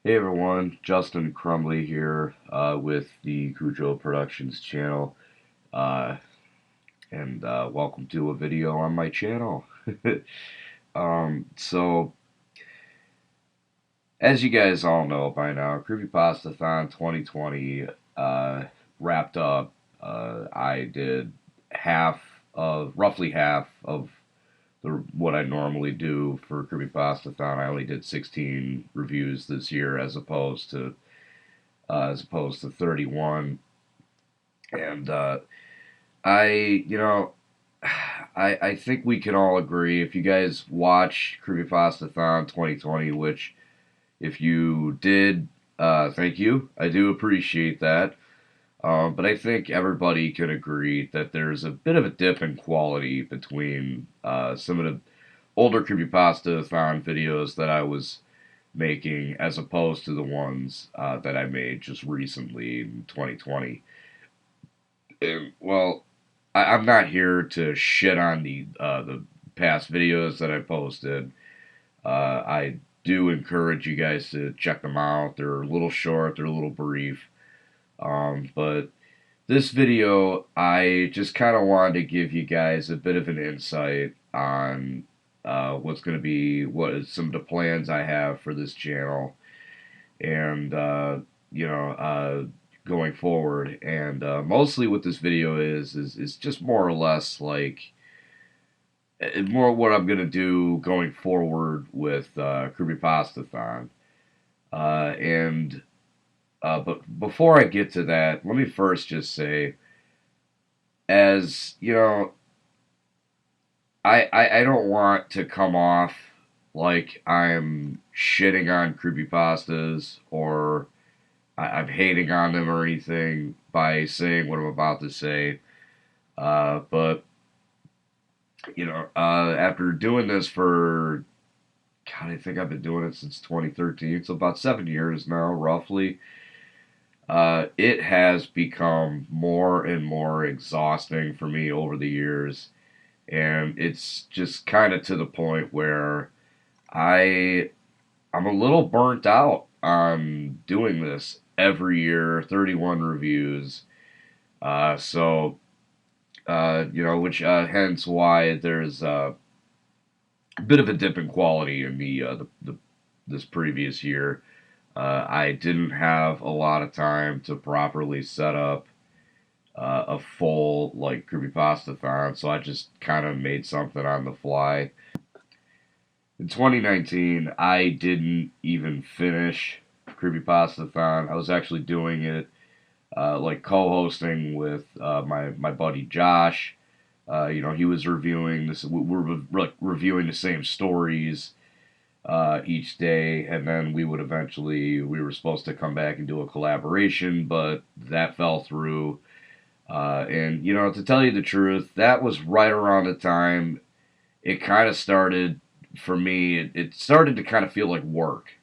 Hey everyone, Justin Crumley here with the Cujo Productions channel, uh, and welcome to a video on my channel. So, as you guys all know by now, Creepypasta-Thon 2020 wrapped up. I did roughly half of what I normally do for Creepypasta-Thon. I only did 16 reviews this year as opposed to 31. And I, you know, I think we can all agree if you guys watch Creepypasta-Thon 2020, which if you did, thank you. I do appreciate that. But I think everybody can agree that there's a bit of a dip in quality between some of the older Creepypasta-Thon videos that I was making as opposed to the ones that I made just recently in 2020. Well, I'm not here to shit on the past videos that I posted. I do encourage you guys to check them out. They're a little short, they're a little brief. But this video, I just kind of wanted to give you guys a bit of an insight on what's going to be what is some of the plans I have for this channel, and you know, going forward. And mostly what this video is just more or less like more what I'm gonna do going forward with Creepypasta-Thon. And But before I get to that, let me first just say, as you know, I don't want to come off like I'm shitting on creepypastas or I'm hating on them or anything by saying what I'm about to say. But after doing this for God, I think I've been doing it since 2013, so about 7 years now, roughly. It has become more and more exhausting for me over the years, and it's just kind of to the point where I I'm a little burnt out on doing this every year, 31 reviews. Which hence why there's a bit of a dip in quality in the this previous year. I didn't have a lot of time to properly set up a full like creepypasta-thon, so I just kind of made something on the fly. In 2019, I didn't even finish Creepypasta-Thon. I was actually doing it like co-hosting with my buddy Josh. He was reviewing this. We're reviewing the same stories each day, and then we were supposed to come back and do a collaboration, but that fell through. And to tell you the truth, that was right around the time it kind of started for me. It started to kind of feel like work,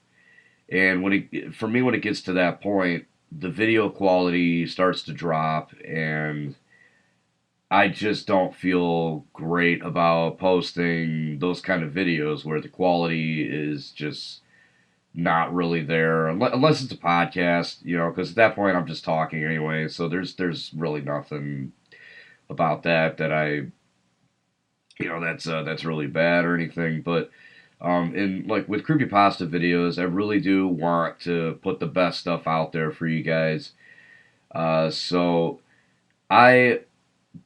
and when it gets to that point, the video quality starts to drop, and I just don't feel great about posting those kind of videos where the quality is just not really there, unless it's a podcast, because at that point I'm just talking anyway. So there's really nothing about that that's really bad or anything. But in like with creepypasta videos, I really do want to put the best stuff out there for you guys. So I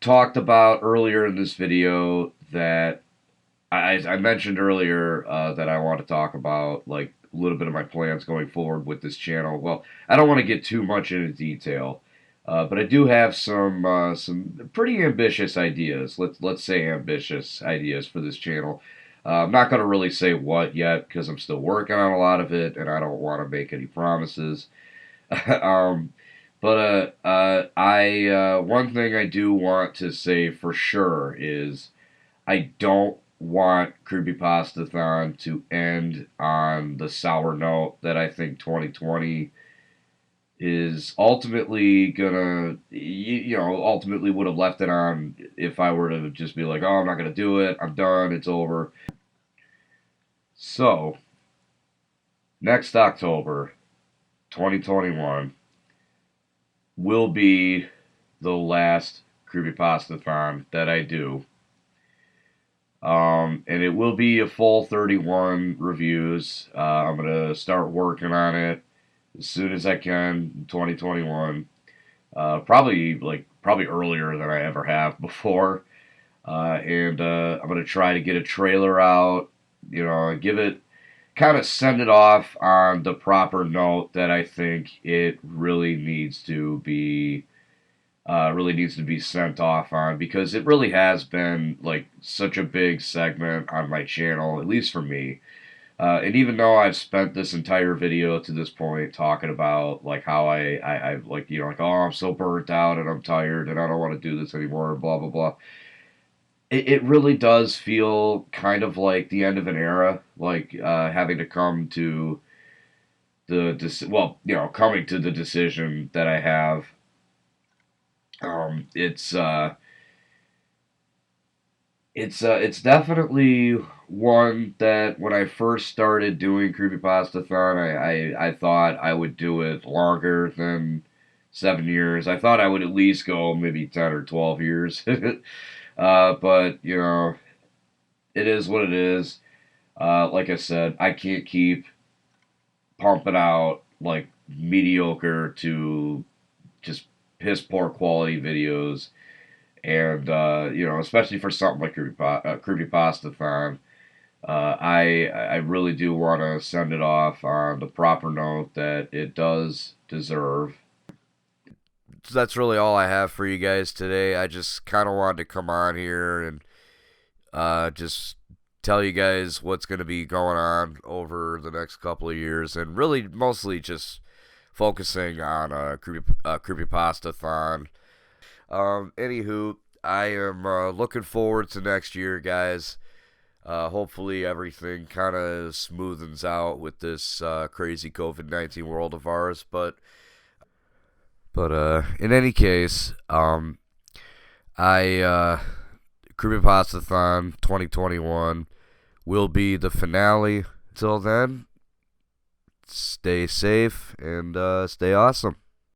talked about earlier in this video that I mentioned earlier that I want to talk about like a little bit of my plans going forward with this channel. Well, I don't want to get too much into detail, but I do have some pretty ambitious ideas. Let's say ambitious ideas for this channel. I'm not going to really say what yet because I'm still working on a lot of it, and I don't want to make any promises. um, but one thing I do want to say for sure is I don't want Creepypasta-Thon to end on the sour note that I think 2020 is ultimately gonna, ultimately would have left it on if I were to just be like, oh, I'm not gonna do it, I'm done, it's over. So, next October, 2021 will be the last Creepypasta-Thon that I do. And it will be a full 31 reviews. I'm going to start working on it as soon as I can in 2021. Probably earlier than I ever have before. And I'm going to try to get a trailer out, give it, kind of send it off on the proper note that I think it really needs to be sent off on, because it really has been like such a big segment on my channel, at least for me. And even though I've spent this entire video to this point talking about like how I like, like, oh, I'm so burnt out and I'm tired and I don't want to do this anymore and blah blah blah, it really does feel kind of like the end of an era, like having to come to coming to the decision that I have. Um, it's uh, it's definitely one that when I first started doing Creepypasta-Thon, I thought I would do it longer than 7 years. I thought I would at least go maybe 10 or 12 years. But, it is what it is. Like I said, I can't keep pumping out like mediocre to just piss poor quality videos. And, especially for something like Creepypasta-Thon, I really do want to send it off on the proper note that it does deserve. So that's really all I have for you guys today. I just kind of wanted to come on here and just tell you guys what's going to be going on over the next couple of years, and really mostly just focusing on Creepypasta-Thon. Anywho, I am looking forward to next year, guys. Hopefully everything kind of smoothens out with this crazy COVID-19 world of ours. But in any case, Creepypasta-Thon 2021 will be the finale. Till then, stay safe and stay awesome.